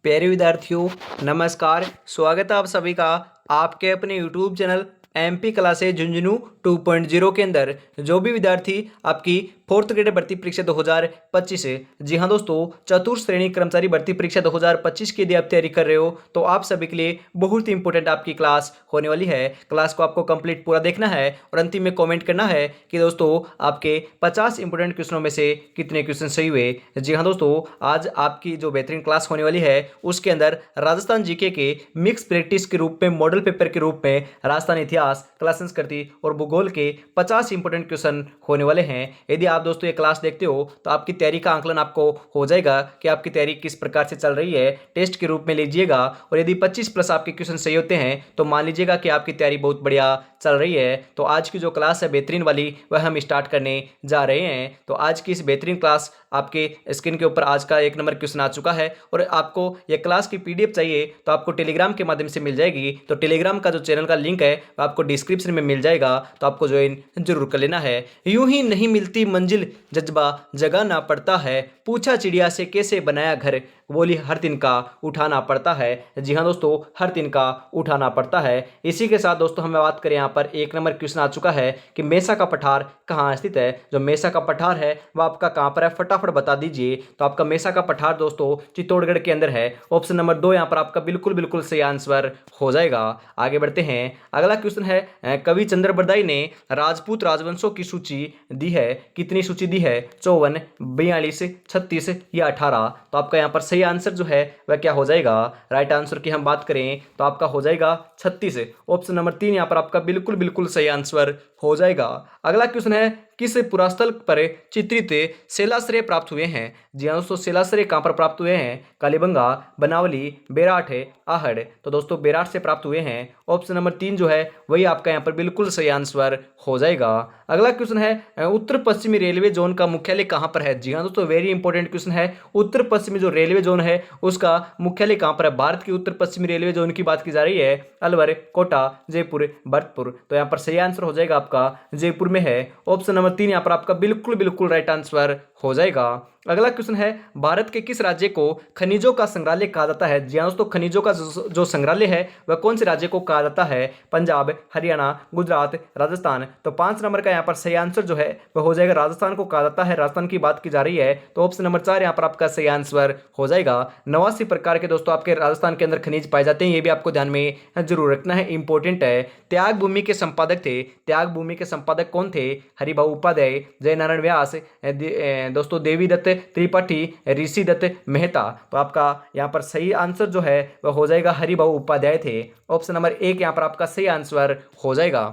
प्यारे विद्यार्थियों, नमस्कार। स्वागत है आप सभी का आपके अपने YouTube channel MP classes Jhunjhunu 2.0 के अंदर। जो भी विद्यार्थी आपकी फोर्थ ग्रेड भर्ती परीक्षा 2025 है, जी हाँ दोस्तों, चतुर्थ श्रेणी कर्मचारी भर्ती परीक्षा 2025 की यदि आप तैयारी कर रहे हो तो आप सभी के लिए बहुत ही इंपॉर्टेंट आपकी क्लास होने वाली है। क्लास को आपको कंप्लीट पूरा देखना है और अंतिम में कमेंट करना है कि दोस्तों आपके 50 इंपॉर्टेंट क्वेश्चनों में से कितने क्वेश्चन सही हुए। जी हाँ दोस्तों, आज आपकी जो बेहतरीन क्लास होने वाली है उसके अंदर राजस्थान जीके के मिक्स प्रैक्टिस के रूप में, मॉडल पेपर के रूप में राजस्थान इतिहास, क्लास संस्कृति और भूगोल के 50 इंपॉर्टेंट क्वेश्चन होने वाले हैं। यदि आप दोस्तों ये क्लास देखते हो तो आपकी तैयारी का आंकलन आपको हो जाएगा कि आपकी तैयारी किस प्रकार से चल रही है। टेस्ट के रूप में लीजिएगा और यदि 25 प्लस आपके क्वेश्चन सही होते हैं तो मान लीजिएगा कि आपकी तैयारी बहुत बढ़िया चल रही है। तो आज की जो क्लास है बेहतरीन वाली, वह हम स्टार्ट करने जा रहे हैं। तो आज की इस बेहतरीन क्लास आपके स्क्रीन के ऊपर आज का 1 नंबर क्वेश्चन आ चुका है और आपको यह क्लास की पीडीएफ चाहिए तो आपको टेलीग्राम के माध्यम से मिल जाएगी। तो टेलीग्राम का जो चैनल का लिंक है वह आपको डिस्क्रिप्शन में मिल जाएगा, तो आपको ज्वाइन जरूर कर लेना है। यूं ही नहीं मिलती मंजिल, जज्बा जगाना पड़ता है, पूछा चिड़िया से कैसे बनाया घर, बोली हर दिन का उठाना पड़ता है। जी हाँ दोस्तों, हर दिन का उठाना पड़ता है। इसी के साथ दोस्तों हमें बात करें, यहाँ पर 1 नंबर क्वेश्चन आ चुका है कि मेसा का पठार कहाँ स्थित है। जो मेसा का पठार है वह आपका कहाँ पर है, फटाफट बता दीजिए। तो आपका मेसा का पठार दोस्तों चित्तौड़गढ़ के अंदर है। ऑप्शन नंबर 2 यहाँ पर आपका बिल्कुल बिल्कुल सही आंसर हो जाएगा। आगे बढ़ते हैं। अगला क्वेश्चन है, कवि चंद्र बरदाई ने राजपूत राजवंशों की सूची दी है, कितनी सूची दी है, 54, 42, 36 या 18। तो आपका यहाँ पर सही आंसर जो है वह क्या हो जाएगा। राइट आंसर की हम बात करें तो आपका हो जाएगा 36। ऑप्शन नंबर 3 यहाँ पर आपका बिल्कुल बिल्कुल सही आंसर हो जाएगा। अगला क्वेश्चन है, किस पुरास्थल पर चित्रित शिलाश्रय प्राप्त हुए हैं। जी हाँ दोस्तों, शिलाश्रय कहाँ पर प्राप्त हुए हैं, कालीबंगा, बनावली, बेराठ, आहड़। तो दोस्तों बेराठ से प्राप्त हुए हैं। ऑप्शन नंबर 3 जो है वही आपका यहाँ पर बिल्कुल सही आंसर हो जाएगा। अगला क्वेश्चन है, उत्तर पश्चिमी रेलवे जोन का मुख्यालय कहाँ पर है। जी हाँ दोस्तों, वेरी इंपॉर्टेंट क्वेश्चन है। उत्तर पश्चिमी जो रेलवे जोन है उसका मुख्यालय कहाँ पर है। भारत की उत्तर पश्चिमी रेलवे जोन की बात की जा रही है। अलवर, कोटा, जयपुर, भरतपुर। तो यहाँ पर सही आंसर हो जाएगा आपका जयपुर में है। ऑप्शन नंबर 3 यहाँ पर आपका बिल्कुल बिल्कुल राइट आंसर हो जाएगा। अगला क्वेश्चन है, भारत के किस राज्य को खनिजों का संग्रहालय कहा जाता है। जी हाँ दोस्तों, खनिजों का जो संग्रहालय है वह कौन से राज्य को कहा जाता है, पंजाब, हरियाणा, गुजरात, राजस्थान। तो 5 नंबर का यहाँ पर सही आंसर जो है वह हो जाएगा राजस्थान को कहा जाता है। राजस्थान की बात की जा रही है तो ऑप्शन नंबर 4 यहाँ पर आपका सही आंसर हो जाएगा। 89 प्रकार के दोस्तों आपके राजस्थान के अंदर खनिज पाए जाते हैं, ये भी आपको ध्यान में जरूर रखना है, इंपॉर्टेंट है। त्याग भूमि के संपादक थे, त्याग भूमि के संपादक कौन थे, हरिभाऊ उपाध्याय, जयनारायण व्यास, दोस्तों देवी दत्त त्रिपाठी, ऋषि दत्त मेहता। तो आपका यहाँ पर सही आंसर जो है वह हो जाएगा हरिभाऊ उपाध्याय थे। ऑप्शन नंबर 1 यहाँ पर आपका सही आंसर हो जाएगा।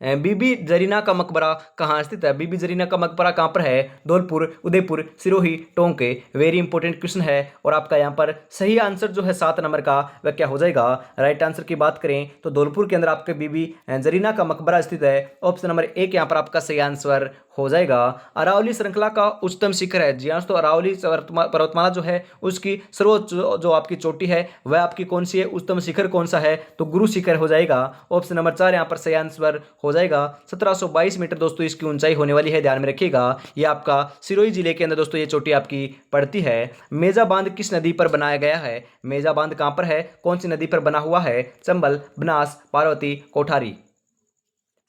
बीबी जरीना का मकबरा कहाँ स्थित है। बीबी जरीना का मकबरा कहाँ पर है, Dholpur, Udaipur, Sirohi, Tonk. Very important question है और आपका यहाँ पर सही आंसर जो है 7 नंबर का वह क्या हो जाएगा। राइट आंसर की बात करें तो धौलपुर के अंदर आपके बीबी जरीना का मकबरा स्थित है। ऑप्शन नंबर 1 यहाँ पर आपका सही आंसर हो जाएगा। अरावली श्रृंखला का उच्चतम शिखर है। जी हाँ तो अरावली पर्वतमाला जो है उसकी सर्वोच्च जो आपकी चोटी है वह आपकी कौन सी है, उच्चतम शिखर कौन सा है, तो गुरु शिखर हो जाएगा। ऑप्शन नंबर 4 यहाँ पर सही आंसर हो जाएगा। 1722 मीटर दोस्तों इसकी ऊंचाई होने वाली है, ध्यान में रखिएगा। ये आपका सिरोही जिले के अंदर दोस्तों ये चोटी आपकी पड़ती है। मेजा बांध किस नदी पर बनाया गया है। मेजा बांध कहां पर है, कौन सी नदी पर बना हुआ है, चंबल, बनास, पार्वती, कोठारी।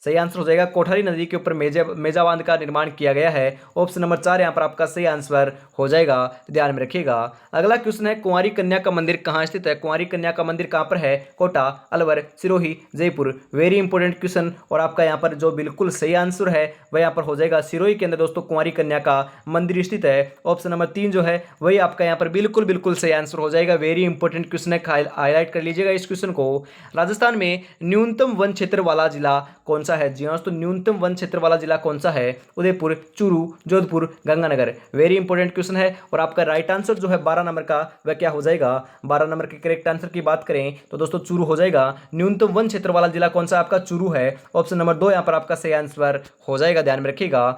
सही आंसर हो जाएगा कोठारी नदी के ऊपर मेजा बांध का निर्माण किया गया है। ऑप्शन नंबर 4 यहाँ पर आपका सही आंसर हो जाएगा, ध्यान में रखिएगा। अगला क्वेश्चन है, कुंवारी कन्या का मंदिर कहाँ स्थित है। कुंवारी कन्या का मंदिर कहाँ पर है, Kota, Alwar, Sirohi, Jaipur. Very important question और आपका यहाँ पर जो बिल्कुल सही आंसर है वह यहाँ पर हो जाएगा सिरोही के अंदर दोस्तों कुंवारी कन्या का मंदिर स्थित है। ऑप्शन नंबर 3 जो है वही आपका यहाँ पर बिल्कुल बिल्कुल सही आंसर हो जाएगा। वेरी इंपॉर्टेंट क्वेश्चन है, हाईलाइट कर लीजिएगा इस क्वेश्चन को। राजस्थान में न्यूनतम वन क्षेत्र वाला जिला कौन सा है। जी हाँ तो न्यूनतम वन क्षेत्र वाला जिला कौन सा है, Udaipur, Churu, Jodhpur, Ganganagar. Very important question है और आपका राइट आंसर जो है 12 नंबर का वह क्या हो जाएगा। 12 नंबर के करेक्ट आंसर की बात करें तो दोस्तों चूरू हो जाएगा। न्यूनतम वन क्षेत्र वाला जिला कौन सा आपका, चूरू है। ऑप्शन नंबर 2 यहाँ पर आपका सही आंसर हो जाएगा, ध्यान में रखिएगा।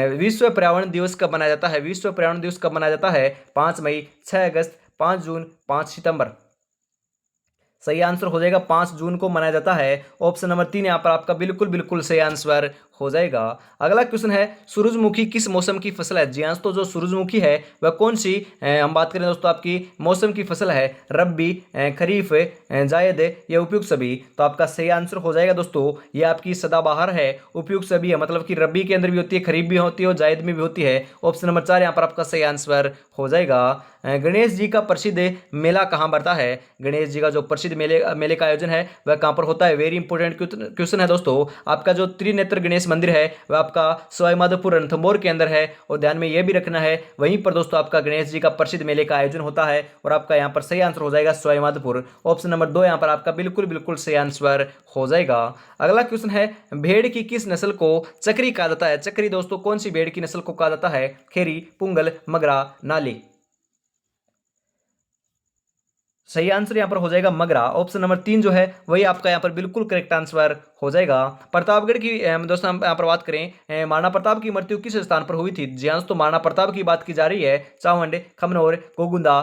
विश्व पर्यावरण दिवस कब मनाया जाता है। विश्व पर्यावरण दिवस कब मनाया जाता है, 5 मई, 6 अगस्त, 5 जून, 5 सितंबर। सही आंसर हो जाएगा 5 जून को मनाया जाता है। ऑप्शन नंबर 3 यहाँ पर आपका बिल्कुल बिल्कुल सही आंसर हो जाएगा। अगला क्वेश्चन है सूरजमुखी किस मौसम की फसल है? जी हाँ दोस्तों, जो सूरजमुखी है वह कौन सी हम बात करें दोस्तों आपकी मौसम की फसल है? रबी, खरीफ, जायद या उपयुक्त सभी? तो आपका सही आंसर हो जाएगा दोस्तों ये आपकी सदाबहार है, उपयुक्त सभी है, मतलब कि रबी के अंदर भी होती है, खरीफ भी होती है और जायद में भी होती है। ऑप्शन नंबर 4 यहाँ पर आपका सही आंसर हो जाएगा। गणेश जी का प्रसिद्ध मेला कहाँ बढ़ता है? गणेश जी का जो प्रसिद्ध मेले का आयोजन है वह कहाँ पर होता है? वेरी इंपॉर्टेंट क्वेश्चन है दोस्तों। आपका जो त्रिनेत्र गणेश मंदिर है वह आपका सवाईमाधोपुर रणथंभौर के अंदर है, और ध्यान में यह भी रखना है वहीं पर दोस्तों आपका गणेश जी का प्रसिद्ध मेले का आयोजन होता है, और आपका यहाँ पर सही आंसर हो जाएगा सवाईमाधोपुर। ऑप्शन नंबर 2 यहाँ पर आपका बिल्कुल बिल्कुल सही आंसर हो जाएगा। अगला क्वेश्चन है भेड़ की किस नस्ल को चक्री कहा जाता है? चक्री दोस्तों कौन सी भेड़ की नस्ल को कहा जाता है? खेरी, पुंगल, मगरा, नाली? सही आंसर यहां पर हो जाएगा मगरा। ऑप्शन नंबर 3 जो है वही आपका यहां पर बिल्कुल करेक्ट आंसर हो जाएगा। प्रतापगढ़ की दोस्तों हम यहाँ पर बात करें, महाराणा प्रताप की मृत्यु किस स्थान पर हुई थी? जी हाँ, तो महाराणा प्रताप की बात की जा रही है चावंड, खमनोर, गोगुंदा,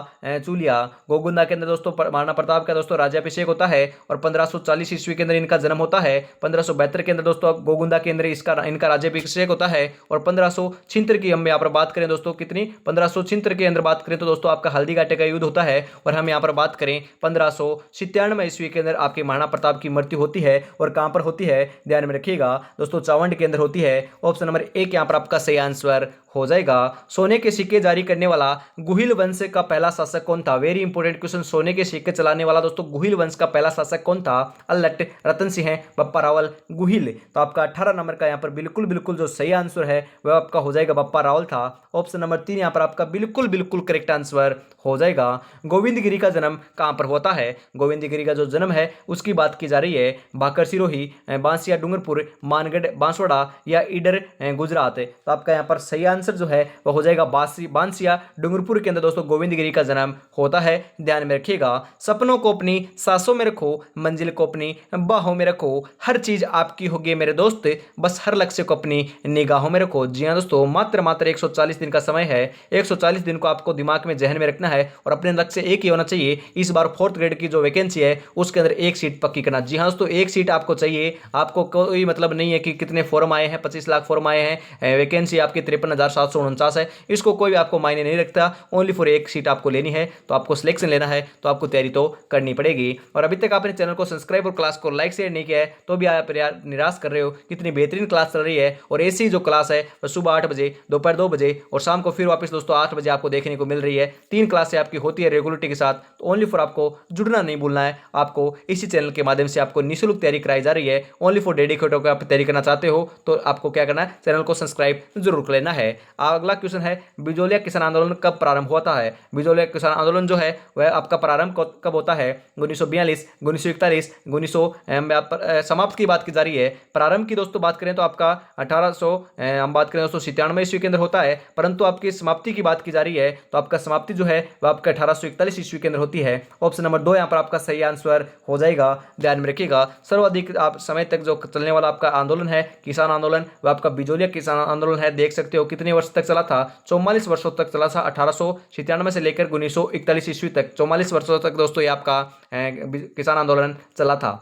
चूलिया। गोगुंदा के अंदर दोस्तों महाराणा प्रताप का दोस्तों राज्याभिषेक होता है और 1540 ईस्वी के अंदर इनका जन्म होता है। 1572 के अंदर दोस्तों गोगुंदा के अंदर इनका राज्याभिषेक होता है, और 1576 की हम यहाँ पर बात करें दोस्तों कितनी 1576 के अंदर बात करें तो दोस्तों आपका हल्दी घाटी का युद्ध होता है। और हम यहाँ पर बात करें 1597 ईस्वी के अंदर आपके महाराणा प्रताप की मृत्यु होती है, और कहां पर होती है ध्यान में रखिएगा दोस्तों, चावंड के अंदर होती है। ऑप्शन नंबर 1 यहां पर आपका सही आंसर हो जाएगा। सोने के सिक्के जारी करने वाला गुहिल वंश का पहला शासक कौन था? Very important question. सोने के सिक्के चलाने वाला दोस्तों गुहिल वंश का पहला शासक कौन था? अल्लट, रतन सिंह, बप्पा रावल, गुहिल? तो आपका 18 नंबर का यहाँ पर बिल्कुल बिल्कुल जो सही आंसर है वह आपका हो जाएगा बप्पा रावल था। ऑप्शन नंबर 3 यहाँ पर आपका बिल्कुल बिल्कुल करेक्ट आंसर हो जाएगा। गोविंद गिरी का जन्म कहां पर होता है? गोविंद गिरी का जो जन्म है उसकी बात की जा रही है भाकर सिरोही, बांसिया डूंगरपुर, मानगढ़ बांसवाड़ा या ईडर गुजरात? तो आपका यहाँ पर सही आंसर जो है वह हो जाएगा बांसिया डूंगरपुर के अंदर दोस्तों गोविंद गिरी का जन्म होता है, ध्यान में रखिएगा। सपनों को अपनी सांसों में रखो, मंजिल को अपनी बाहों में रखो, हर चीज आपकी होगी मेरे दोस्त, बस हर लक्ष्य को अपनी निगाहों में रखो। जी हाँ दोस्तों, मात्र 140 दिन का समय है। 140 दिन को आपको दिमाग में जहन में रखना है, और अपने लक्ष्य एक ही होना चाहिए। इस बार 4th ग्रेड की जो वैकेंसी है उसके अंदर एक सीट पक्की करना। जी हाँ दोस्तों, एक सीट आपको चाहिए। आपको कोई मतलब नहीं है कि कितने फॉर्म आए हैं, 25 लाख फॉर्म आए हैं, वैकेंसी आपकी 53,749 है, इसको कोई आपको मायने नहीं रखता। ओनली फॉर एक सीट आपको लेनी है, तो आपको सिलेक्शन लेना है, तो आपको तैयारी तो करनी पड़ेगी। और अभी तक आपने चैनल को सब्सक्राइब और क्लास को लाइक शेयर नहीं किया है तो भी आप यार निराश कर रहे हो। कितनी बेहतरीन क्लास चल रही है, और ऐसी जो क्लास है वह सुबह 8 बजे, दोपहर 2 बजे और शाम को फिर वापस दोस्तों 8 बजे आपको देखने को मिल रही है। 3 क्लासें आपकी होती है रेगुलरिटी के साथ। तो ओनली फॉर आपको जुड़ना नहीं भूलना है। आपको इसी चैनल के माध्यम से आपको निःशुल्क तैयारी कराई जा रही है। ओनली फॉर डेडिकेटेड होकर आप तैयारी करना चाहते हो तो आपको क्या करना है, चैनल को सब्सक्राइब जरूर कर लेना है। अगला क्वेश्चन है बिजोलिया किसान आंदोलन कब प्रारंभ होता है? बिजोलिया किसान आंदोलन जो है वह आपका प्रारंभ कब होता है? 1942, 1941, 1900 समाप्त की बात की जा रही है। प्रारंभ की दोस्तों बात करें तो आपका 1800 हम बात करें दोस्तों 97 ईस्वी के अंदर होता है, परंतु आपकी समाप्ति की बात की जा रही है तो आपका समाप्ति जो है वह आपका 1841 ईस्वी के अंदर होती है। ऑप्शन नंबर 2 यहाँ पर आपका सही आंसर हो जाएगा, ध्यान में रखिएगा। सर्वाधिक आप समय तक जो चलने वाला आपका आंदोलन है किसान आंदोलन, वह आपका बिजोलिया किसान आंदोलन है। देख सकते हो कितने वर्ष तक चला था, 44 वर्षों तक चला था। 1897 से लेकर 1941 ईस्वी तक 44 वर्षों तक दोस्तों ये आपका किसान आंदोलन चला था।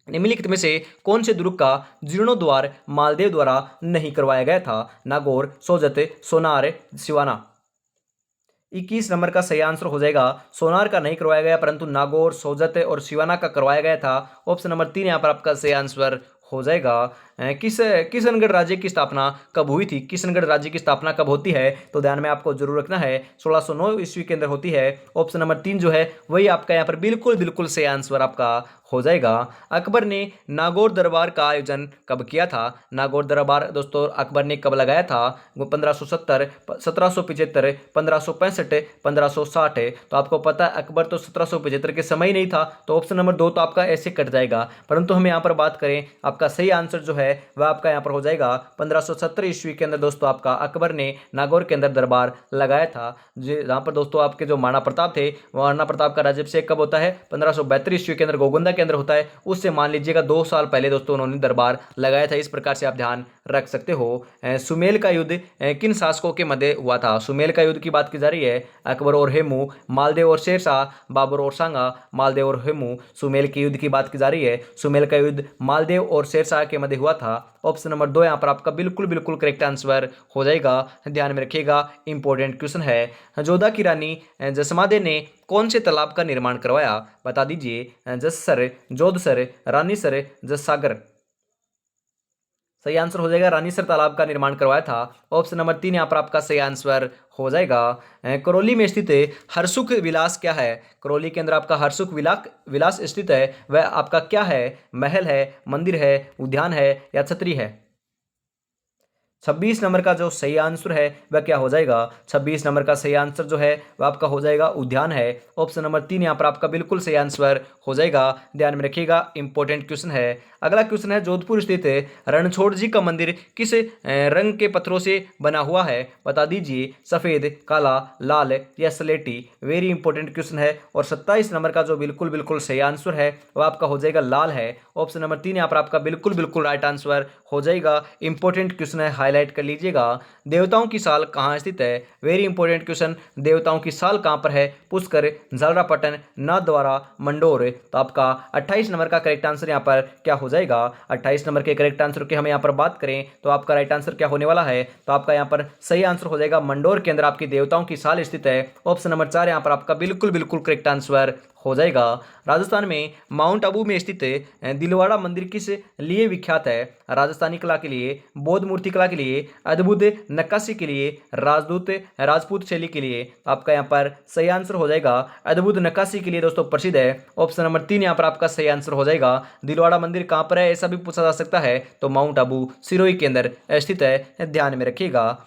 निम्नलिखित में से कौन से दुर्ग का जीर्णोद्वार मालदेव द्वारा नहीं करवाया गया था? नागौर, सोजत, सोनार, सिवाना? 21 नंबर का सही आंसर हो जाएगा सोनार का नहीं करवाया गया, परंतु नागौर, सोजत और सिवाना का करवाया गया था। ऑप्शन नंबर 3 यहाँ पर आपका सही आंसर हो जाएगा। किशनगढ़ राज्य की स्थापना कब हुई थी? किशनगढ़ राज्य की स्थापना कब होती है? तो ध्यान में आपको जरूर रखना है 1609 ईस्वी के अंदर होती है। ऑप्शन नंबर 3 जो है वही आपका यहाँ पर बिल्कुल बिल्कुल सही आंसर आपका हो जाएगा। अकबर ने नागौर दरबार का आयोजन कब किया था? नागौर दरबार दोस्तों अकबर ने कब लगाया था? 1570, 1775, 1565, 1560? तो आपको पता है अकबर तो 1775 के समय ही नहीं था, तो ऑप्शन नंबर 2 तो आपका ऐसे कट जाएगा। परंतु हम यहाँ पर बात करें, आपका सही आंसर जो है वह आपका यहाँ पर हो जाएगा 1570 ईस्वी के अंदर दोस्तों आपका अकबर ने नागौर के अंदर दरबार लगाया था। जहाँ पर दोस्तों आपके जो महाराणा प्रताप थे, महाराणा प्रताप का राज्याभिषेक कब होता है? 1572 ईस्वी के अंदर गोगुंदा के अंदर होता है। उससे मान लीजिएगा 2 साल पहले दोस्तों उन्होंने दरबार लगाया था। इस प्रकार से आप ध्यान रख सकते हो। सुमेल का युद्ध किन शासकों के मध्य हुआ था? सुमेल का युद्ध की बात की जा रही है अकबर और हेमू, मालदेव और शेरशाह, बाबर और सांगा, मालदेव और हेमू। सुमेल के युद्ध की बात की जा रही है। सुमेल का युद्ध मालदेव और शेरशाह के मध्य हुआ था। ऑप्शन नंबर 2 यहाँ पर आपका बिल्कुल बिल्कुल करेक्ट आंसर हो जाएगा। ध्यान में रखिएगा, इंपॉर्टेंट क्वेश्चन है। जोधा की रानी जसमादे ने कौन से तालाब का निर्माण करवाया? बता दीजिए। जससर, जोधसर, रानीसर, जससागर। सही आंसर हो जाएगा रानीसर तालाब का निर्माण करवाया था। ऑप्शन नंबर 3 यहाँ पर आपका सही आंसर हो जाएगा। करौली में स्थित हरसुख विलास क्या है? करौली के अंदर आपका हरसुख विलास स्थित है, वह आपका क्या है? महल है, मंदिर है, उद्यान है या छतरी है? 26 नंबर का जो सही आंसर है वह क्या हो जाएगा? 26 नंबर का सही आंसर जो है वह आपका हो जाएगा उद्यान है। ऑप्शन नंबर 3 यहाँ पर आपका बिल्कुल सही आंसर हो जाएगा। ध्यान में रखिएगा, इंपॉर्टेंट क्वेश्चन है। अगला क्वेश्चन है, जोधपुर स्थित रणछोड़ जी का मंदिर किस रंग के पत्थरों से बना हुआ है? बता दीजिए। सफेद, काला, लाल या स्लेटी। वेरी इंपॉर्टेंट क्वेश्चन है। और 27 नंबर का जो बिल्कुल बिल्कुल सही आंसर है वह आपका हो जाएगा लाल है। ऑप्शन नंबर 3 यहाँ पर आपका बिल्कुल बिल्कुल राइट आंसर हो जाएगा। इंपॉर्टेंट क्वेश्चन है, हाईलाइट कर लीजिएगा। देवताओं की साल कहाँ स्थित है? Very important question. देवताओं की साल कहाँ पर है? पुष्कर, झालरापाटन, नाथद्वारा, मंडोर। तो आपका 28 नंबर का करेक्ट आंसर यहाँ पर क्या हो जाएगा? 28 नंबर के करेक्ट आंसर की हम यहाँ पर बात करें तो आपका राइट आंसर क्या होने वाला है? तो आपका यहाँ पर सही आंसर हो जाएगा मंडोर के अंदर आपकी देवताओं की साल स्थित है। ऑप्शन नंबर 4 यहाँ पर आपका बिल्कुल बिल्कुल करेक्ट आंसर हो जाएगा। राजस्थान में माउंट आबू में स्थित दिलवाड़ा मंदिर किस लिए विख्यात है? राजस्थानी कला के लिए, बौद्ध मूर्ति कला के लिए, अद्भुत नक्काशी के लिए, राजपूत शैली के लिए। आपका यहाँ पर सही आंसर हो जाएगा अद्भुत नक्काशी के लिए दोस्तों प्रसिद्ध है। ऑप्शन नंबर 3 यहाँ पर आपका सही आंसर हो जाएगा। दिलवाड़ा मंदिर कहाँ पर है ऐसा भी पूछा जा सकता है, तो माउंट आबू सिरोही के अंदर स्थित है। ध्यान में रखिएगा।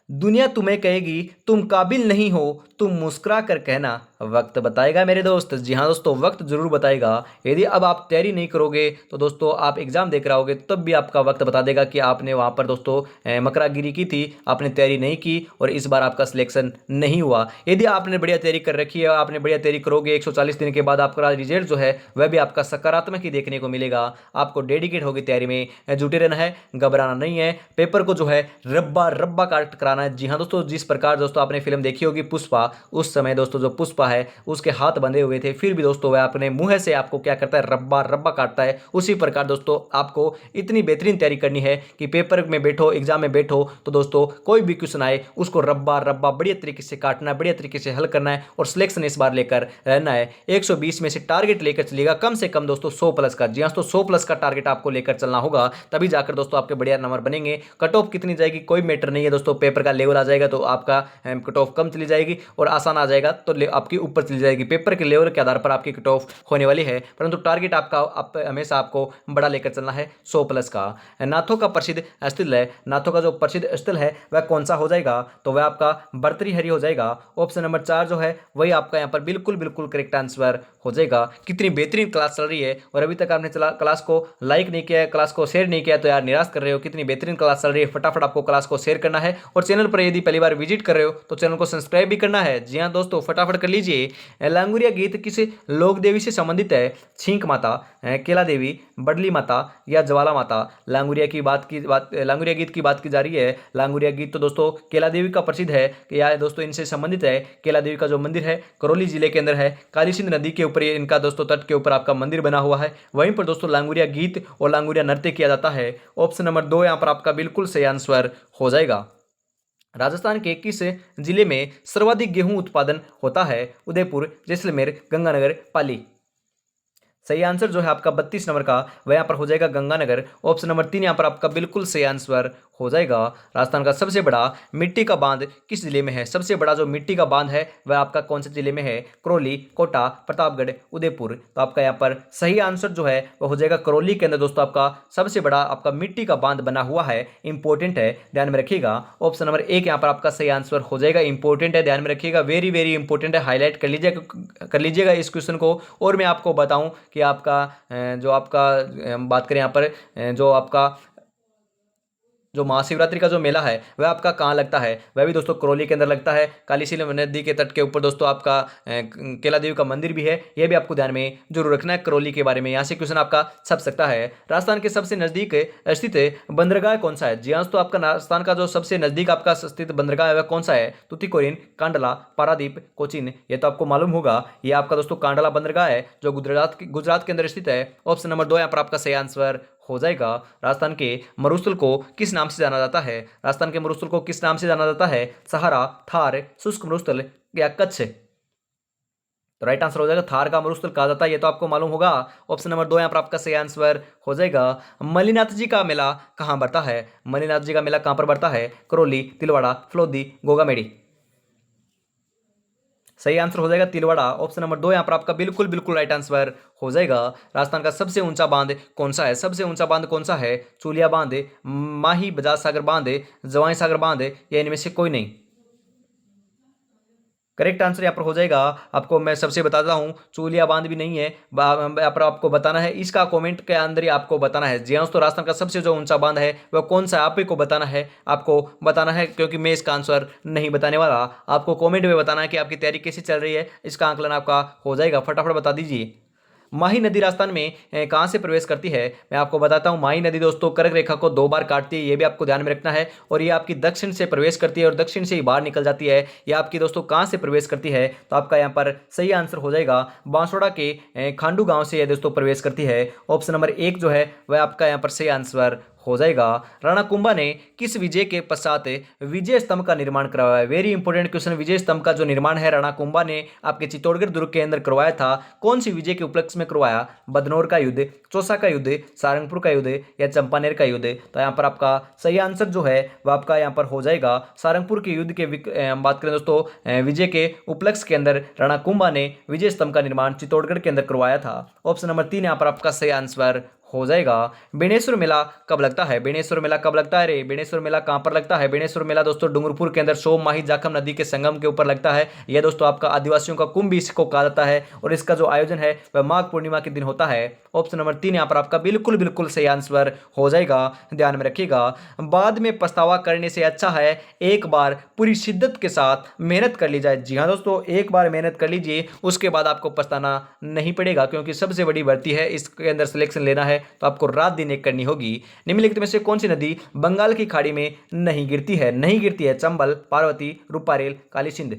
दुनिया तुम्हें कहेगी तुम काबिल नहीं हो, तुम मुस्कुरा कर कहना, वक्त बताएगा मेरे दोस्त। जी हाँ दोस्तों, वक्त जरूर बताएगा। यदि अब आप तैयारी नहीं करोगे तो दोस्तों आप एग्जाम देख रहे होगे तब भी आपका वक्त बता देगा कि आपने वहाँ पर दोस्तों मकरागिरी की थी, आपने तैयारी नहीं की और इस बार आपका सिलेक्शन नहीं हुआ। यदि आपने बढ़िया तैयारी कर रखी है, आपने बढ़िया तैयारी करोगे, 140 दिन के बाद आपका रिजल्ट जो है वह भी आपका सकारात्मक ही देखने को मिलेगा। आपको डेडिकेट होगी तैयारी में, जुटे रहना है, घबराना नहीं है। पेपर को जो है रब्बा रब्बा काट कराना है। जी हाँ दोस्तों, जिस प्रकार दोस्तों आपने फिल्म देखी होगी पुष्पा, उस समय दोस्तों जो पुष्पा है उसके हाथ बंधे हुए थे, फिर भी दोस्तों वह अपने मुंह से आपको क्या करता है, रब्बा रब्बा काटता है। उसी प्रकार दोस्तों आपको इतनी बेहतरीन तैयारी करनी है कि पेपर में बैठो, एग्जाम में बैठो तो दोस्तों कोई भी क्वेश्चन आए उसको रब्बा रब्बा बढ़िया तरीके से काटना है, बढ़िया तरीके से हल करना है और सिलेक्शन इस बार लेकर रहना है। 120 में से टारगेट लेकर चलिएगा, कम से कम दोस्तों 100 प्लस का। जी हाँ दोस्तों, 100 प्लस का टारगेट आपको लेकर चलना होगा, तभी जाकर दोस्तों आपके बढ़िया नंबर बनेंगे। कट ऑफ कितनी जाएगी कोई मैटर नहीं है दोस्तों, पेपर का लेवल आ जाएगा तो आपका कट ऑफ कम चली जाएगी और आसान आ जाएगा तो आपकी ऊपर चली जाएगी। पेपर के लेवल के आधार पर आपकी कट ऑफ होने वाली है, परंतु टारगेट आपका हमेशा आपको बड़ा लेकर चलना है 100 प्लस का। नाथों का प्रसिद्ध स्थल है, नाथों का जो प्रसिद्ध स्थल है वह कौन सा हो जाएगा? तो वह आपका भर्तृहरि हो जाएगा। ऑप्शन नंबर 4 जो है वही आपका यहाँ पर बिल्कुल बिल्कुल करेक्ट आंसर हो जाएगा। कितनी बेहतरीन क्लास चल रही है और अभी तक आपने क्लास को लाइक नहीं किया है, क्लास को शेयर नहीं किया तो यार निराश कर रहे हो। कितनी बेहतरीन क्लास चल रही है, फटाफट आपको क्लास को शेयर करना है और चैनल पर यदि पहली बार विजिट कर रहे हो तो चैनल को सब्सक्राइब भी करना है। जी हाँ दोस्तों, फटाफट कर लीजिए। लांगुरिया गीत किस लोक देवी से संबंधित है? छींक माता, केला देवी, बडली माता या ज्वाला माता। लांगुरिया गीत की बात की जा रही है। लांगुरिया गीत तो दोस्तों केला देवी का प्रसिद्ध है कि यार दोस्तों इनसे संबंधित है। केला देवी का जो मंदिर है करौली जिले के अंदर है, काली सिंध नदी के ऊपर इनका दोस्तों तट के ऊपर आपका मंदिर बना हुआ है। वहीं पर दोस्तों लांगुरिया गीत और लांगुरिया नृत्य किया जाता है। ऑप्शन नंबर 2 यहाँ पर आपका बिल्कुल सही आंसर हो जाएगा। राजस्थान के किस जिले में सर्वाधिक गेहूं उत्पादन होता है? उदयपुर, जैसलमेर, गंगानगर, पाली। सही आंसर जो है आपका 32 नंबर का वह यहाँ पर हो जाएगा गंगानगर। ऑप्शन नंबर 3 यहाँ पर आपका बिल्कुल सही आंसर हो जाएगा। राजस्थान का सबसे बड़ा मिट्टी का बांध किस जिले में है? सबसे बड़ा जो मिट्टी का बांध है वह आपका कौन से जिले में है? करौली, कोटा, प्रतापगढ़, उदयपुर। तो आपका यहाँ पर सही आंसर जो है वह हो जाएगा करौली के अंदर दोस्तों आपका सबसे बड़ा आपका मिट्टी का बांध बना हुआ है। इंपॉर्टेंट है, ध्यान में रखिएगा। ऑप्शन नंबर 1 यहाँ पर आपका सही आंसर हो जाएगा। इंपॉर्टेंट है, ध्यान में रखिएगा, वेरी वेरी इंपॉर्टेंट है। हाईलाइट कर लीजिएगा इस क्वेश्चन को। और मैं आपको बताऊं कि आपका जो आपका बात करें यहाँ पर जो आपका जो महाशिवरात्रि का जो मेला है वह आपका कहाँ लगता है, वह भी दोस्तों करौली के अंदर लगता है। कालीसिंध नदी के तट के ऊपर दोस्तों आपका केला देवी का मंदिर भी है, यह भी आपको ध्यान में जरूर रखना है करौली के बारे में। यहाँ से क्वेश्चन आपका छप सकता है। राजस्थान के सबसे नजदीक स्थित बंदरगाह कौन सा है? जी हाँ दोस्तों, आपका राजस्थान का जो सबसे नजदीक आपका स्थित बंदरगाह है वह कौन सा है? तुतीकोरिन, कांडला, पारादीप, कोचीन। ये तो आपको मालूम होगा, ये आपका दोस्तों कांडला बंदरगाह है जो गुजरात के अंदर स्थित है। ऑप्शन नंबर 2 यहाँ पर आपका सही आंसर हो जाएगा। राजस्थान के मरुस्थल को किस नाम से जाना जाता है? राजस्थान के मरुस्थल को किस नाम से जाना जाता है? सहारा, थार, शुष्क मरुस्थल या कच्छ? तो राइट आंसर हो जाएगा थार का मरुस्थल कहा जाता है, ये तो आपको मालूम होगा। ऑप्शन नंबर 2 यहाँ पर आपका सही आंसर हो जाएगा। मल्लीनाथ जी का मेला कहाँ बढ़ता है? मल्लीनाथ जी का मेला कहाँ पर बढ़ता है? करौली, तिलवाड़ा, फलोदी, गोगामेड़ी। सही आंसर हो जाएगा तिलवाड़ा। ऑप्शन नंबर 2 यहाँ पर आपका बिल्कुल बिल्कुल राइट आंसर हो जाएगा। राजस्थान का सबसे ऊंचा बांध कौन सा है? सबसे ऊंचा बांध कौन सा है? चूलिया बांध, माही बजाज सागर बांध, जवाई सागर बांध या इनमें से कोई नहीं? करेक्ट आंसर यहाँ पर हो जाएगा। आपको मैं सबसे बताता हूँ, चूलिया बांध भी नहीं है। यहाँ पर आपको बताना है, इसका कमेंट के अंदर ही आपको बताना है। जी हाँ दोस्तों, राजस्थान का सबसे जो ऊंचा बांध है वह कौन सा है आप ही को बताना है, आपको बताना है, क्योंकि मैं इसका आंसर नहीं बताने वाला। आपको कमेंट में बताना है कि आपकी तैयारी कैसी चल रही है, इसका आंकलन आपका हो जाएगा। फटाफट बता दीजिए। माही नदी राजस्थान में कहाँ से प्रवेश करती है? मैं आपको बताता हूँ, माही नदी दोस्तों कर्क रेखा को 2 बार काटती है, ये भी आपको ध्यान में रखना है। और ये आपकी दक्षिण से प्रवेश करती है और दक्षिण से ही बाहर निकल जाती है। ये आपकी दोस्तों कहाँ से प्रवेश करती है? तो आपका यहाँ पर सही आंसर हो जाएगा बांसवाड़ा के खांडू गांव से ये दोस्तों प्रवेश करती है। ऑप्शन नंबर 1 जो है वह आपका यहाँ पर सही आंसर हो जाएगा। राणा कुंभा ने किस विजय के पश्चात विजय स्तंभ का निर्माण करवाया? Very important question. विजय स्तंभ का जो निर्माण है राणा कुंभा ने आपके चित्तौड़गढ़ दुर्ग के अंदर करवाया था। कौन सी विजय के उपलक्ष्य में करवाया? बदनौर का युद्ध, चौसा का युद्ध, सारंगपुर का युद्ध या चंपानेर का युद्ध? तो यहाँ पर आपका सही आंसर जो है वह आपका यहाँ पर हो जाएगा सारंगपुर के युद्ध के बात करें दोस्तों, विजय के उपलक्ष्य के अंदर राणा कुंभा ने विजय स्तंभ का निर्माण चित्तौड़गढ़ के अंदर करवाया था। ऑप्शन नंबर 3 यहाँ पर आपका सही आंसर हो जाएगा। बेणेश्वर मेला कब लगता है? बेणेश्वर मेला कब लगता है रे? बेणेश्वर मेला कहाँ पर लगता है? बेणेश्वर मेला दोस्तों डूंगरपुर के अंदर सोम माही जाखम नदी के संगम के ऊपर लगता है। यह दोस्तों आपका आदिवासियों का कुंभ इसको कहा जाता है और इसका जो आयोजन है वह माघ पूर्णिमा के दिन होता है। ऑप्शन नंबर 3 यहाँ पर आपका बिल्कुल बिल्कुल सही आंसर हो जाएगा, ध्यान में रखिएगा। बाद में पछतावा करने से अच्छा है एक बार पूरी शिद्दत के साथ मेहनत कर ली जाए। जी हाँ दोस्तों, एक बार मेहनत कर लीजिए, उसके बाद आपको पछताना नहीं पड़ेगा, क्योंकि सबसे बड़ी भर्ती है, इसके अंदर सिलेक्शन लेना है तो आपको रात दिन एक करनी होगी। निम्नलिखित में से कौन सी नदी बंगाल की खाड़ी में नहीं गिरती है? नहीं गिरती है चंबल, पार्वती, रूपारेल, काली सिंध।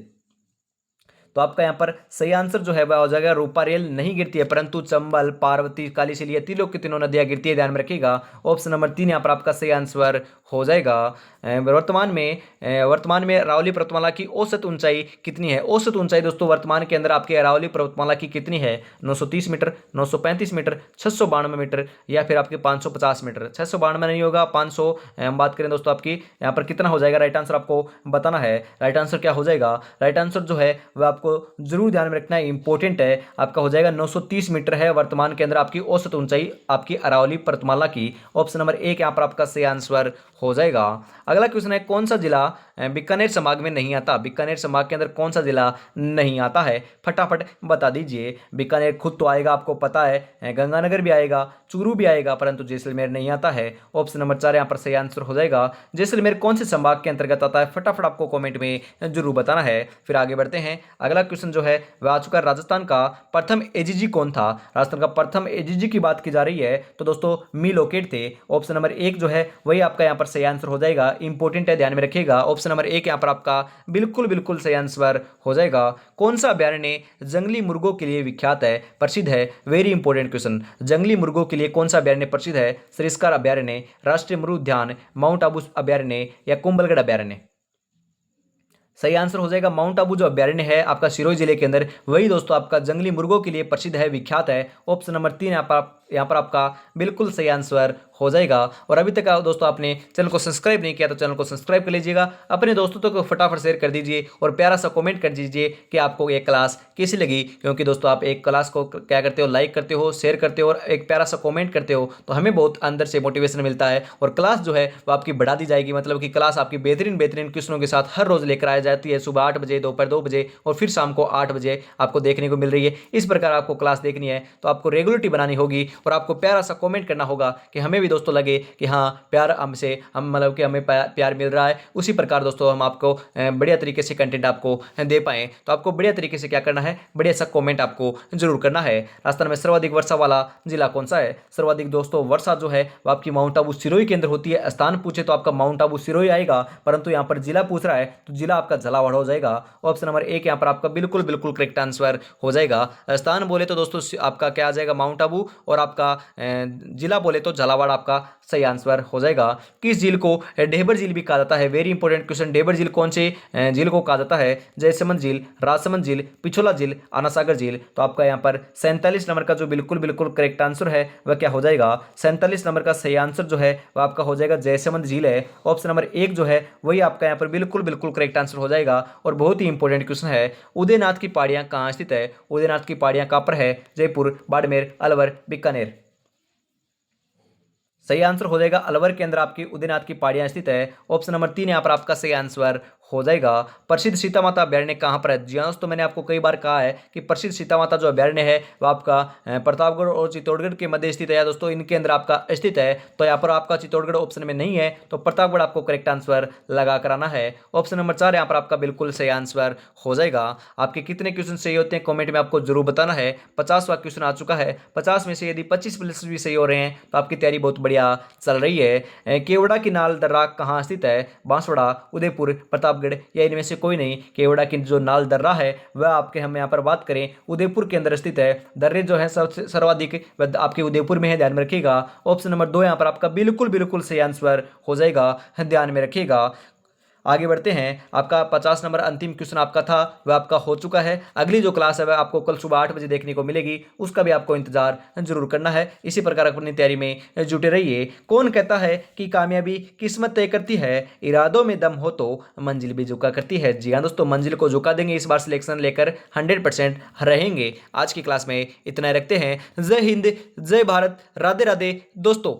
तो आपका यहाँ पर सही आंसर जो है वह हो जाएगा रूपारेल नहीं गिरती है, परंतु चंबल, पार्वती, कालीसिंध ये तीनों की तीनों नदियां गिरती है, ध्यान में रखिएगा। ऑप्शन नंबर 3 यहाँ पर आपका सही आंसर हो जाएगा। वर्तमान में अरावली पर्वतमाला की औसत ऊंचाई कितनी है? औसत ऊंचाई दोस्तों वर्तमान के अंदर आपके अरावली पर्वतमाला की कितनी है? 930 मीटर, 935 मीटर, 692 मीटर या फिर आपके 550 मीटर? 692 नहीं होगा, 500 हम बात करें दोस्तों आपकी यहाँ पर कितना हो जाएगा? राइट आंसर आपको बताना है। राइट आंसर क्या हो जाएगा? राइट आंसर जो है वह आपको जरूर ध्यान में रखना है, इंपॉर्टेंट है। आपका हो जाएगा 930 मीटर है वर्तमान के अंदर आपकी औसत ऊंचाई आपकी अरावली पर्वतमाला की। ऑप्शन नंबर 1 यहाँ पर आपका सही आंसर हो जाएगा। अगला क्वेश्चन है, कौन सा जिला बीकानेर संभाग में नहीं आता? बीकानेर संभाग के अंदर कौन सा जिला नहीं आता है? फटाफट बता दीजिए। बीकानेर खुद तो आएगा, आपको पता है, गंगानगर भी आएगा, चूरू भी आएगा, परंतु जैसलमेर नहीं आता है। ऑप्शन नंबर 4 यहाँ पर सही आंसर हो जाएगा। जैसलमेर कौन से संभाग के अंतर्गत आता है? फटाफट आपको कॉमेंट में जरूर बताना है। फिर आगे बढ़ते हैं। अगला क्वेश्चन जो है वह आ चुका है, राजस्थान का प्रथम एजीजी कौन था? राजस्थान का प्रथम एजीजी की बात की जा रही है तो दोस्तों मी लोकेट थे। ऑप्शन नंबर 1 जो है वही आपका यहाँ पर सही आंसर हो जाएगा, इंपॉर्टेंट है, ध्यान में रखिएगा। ऑप्शन नंबर 1 यहाँ पर आपका बिल्कुल बिल्कुल सही आंसर हो जाएगा। कौन सा अभ्यारण्य जंगली मुर्गों के लिए विख्यात है, प्रसिद्ध है? Very important question. जंगली मुर्गों के लिए कौन सा अभ्यारण्य प्रसिद्ध है? सरिस्का अभ्यारण्य, राष्ट्रीय मृग उद्यान, माउंट आबू अभ्यारण्य या कुंभलगढ़ अभ्यारण्य? सही आंसर हो जाएगा माउंट आबू जो अभ्यारण्य है आपका सिरोही जिले के अंदर, वही दोस्तों आपका जंगली मुर्गों के लिए प्रसिद्ध है, विख्यात है। ऑप्शन नंबर 3 यहाँ पर आपका बिल्कुल सही आंसर हो जाएगा। और अभी तक दोस्तों आपने चैनल को सब्सक्राइब नहीं किया तो चैनल को सब्सक्राइब कर लीजिएगा, अपने दोस्तों को फटाफट शेयर कर दीजिए और प्यारा सा कमेंट कर दीजिए कि आपको एक क्लास कैसी लगी। क्योंकि दोस्तों आप एक क्लास को क्या करते हो, लाइक करते हो, शेयर करते हो और एक प्यारा सा कमेंट करते हो तो हमें बहुत अंदर से मोटिवेशन मिलता है और क्लास जो है वो आपकी बढ़ा दी जाएगी। मतलब कि क्लास आपकी बेहतरीन बेहतरीन क्वेश्चनों के साथ हर रोज लेकर आ जाती है, सुबह 8 बजे, दोपहर 2 बजे और फिर शाम को 8 बजे आपको देखने को मिल रही है। इस प्रकार आपको क्लास देखनी है तो आपको रेगुलरिटी बनानी होगी और आपको प्यारा सा कमेंट करना होगा कि हमें भी दोस्तों लगे कि हाँ प्यार हमसे हम मतलब कि हमें प्यार मिल रहा है, उसी प्रकार दोस्तों हम आपको बढ़िया तरीके से कंटेंट आपको दे पाएँ। तो आपको बढ़िया तरीके से क्या करना है, बढ़िया सा कॉमेंट आपको जरूर करना है। राजस्थान में सर्वाधिक वर्षा वाला जिला कौन सा है? सर्वाधिक दोस्तों वर्षा जो है वो आपकी माउंट आबू सिरोही के अंदर होती है। स्थान पूछे तो आपका माउंट आबू सिरोही आएगा, परंतु यहाँ पर जिला पूछ रहा है तो जिला आपका झालावाड़ हो जाएगा। ऑप्शन नंबर 1 यहाँ पर आपका बिल्कुल बिल्कुल करेक्ट आंसर हो जाएगा। स्थान बोले तो दोस्तों आपका क्या आ जाएगा, माउंट आबू, और आपका जिला बोले तो झालावाड़ आपका सही आंसर हो जाएगा। किस झील को ढेबर झील भी कहा जाता है? Very important question. ढेबर झील कौन से झील को कहा जाता है? जयसमंद झील, राजसमंद झील, पिछोला झील, आना सागर झील। तो आपका यहाँ पर 47 नंबर का जो बिल्कुल बिल्कुल करेक्ट आंसर है वह क्या हो जाएगा? 47 नंबर का सही आंसर जो है वह आपका हो जाएगा जयसमंद झील है। ऑप्शन नंबर 1 जो है वही आपका यहाँ पर बिल्कुल बिल्कुल करेक्ट आंसर हो जाएगा। और बहुत ही इंपॉर्टेंट क्वेश्चन है, उदयनाथ की पहाड़ियां कहाँ स्थित है? उदयनाथ की पहाड़ियां कहाँ पर है? जयपुर, बाड़मेर, अलवर, बीकानेर। सही आंसर हो जाएगा अलवर के अंदर आपकी उदयनाथ की पहाड़ियां स्थित है। ऑप्शन नंबर 3 यहाँ पर आपका सही आंसर हो जाएगा। प्रसिद्ध सीता माता अभ्यारण्य कहाँ पर है? जी हाँ दोस्तों, मैंने आपको कई बार कहा है कि प्रसिद्ध सीता माता जो अभ्यारण्य है वह आपका प्रतापगढ़ और चित्तौड़गढ़ के मध्य स्थित है दोस्तों, इनके अंदर आपका स्थित है। तो यहाँ पर आपका चित्तौड़गढ़ ऑप्शन में नहीं है, तो प्रतापगढ़ आपको करेक्ट आंसर लगा कराना है। ऑप्शन नंबर 4 यहाँ पर आपका बिल्कुल सही आंसर हो जाएगा। आपके कितने क्वेश्चन सही होते हैं कॉमेंट में आपको जरूर बताना है। 50वां क्वेश्चन आ चुका है, 50 में से यदि 25 भी सही हो रहे हैं तो आपकी तैयारी बहुत बढ़िया चल रही है। केवड़ा की नाल दर्रा कहाँ स्थित है? बांसवाड़ा, उदयपुर, प्रतापगढ़ या इनमें से कोई नहीं। केवड़ा की जो नाल दर्रा है वह आपके हम यहाँ पर बात करें उदयपुर के अंदर स्थित है। दर्रे जो है सबसे सर्वाधिक आपके उदयपुर में है, ध्यान में रखिएगा। ऑप्शन नंबर 2 यहाँ पर आपका बिल्कुल बिल्कुल सही आंसर हो जाएगा, ध्यान में रखिएगा। आगे बढ़ते हैं। आपका 50 नंबर अंतिम क्वेश्चन आपका था वह आपका हो चुका है। अगली जो क्लास है वह आपको कल सुबह 8 बजे देखने को मिलेगी, उसका भी आपको इंतजार जरूर करना है। इसी प्रकार अपनी तैयारी में जुटे रहिए। कौन कहता है कि कामयाबी किस्मत तय करती है? इरादों में दम हो तो मंजिल भी झुका करती है। जी हाँ दोस्तों, मंजिल को झुका देंगे, इस बार सिलेक्शन लेकर 100% रहेंगे। आज की क्लास में इतना रखते हैं। जय हिंद, जय भारत, राधे राधे दोस्तों।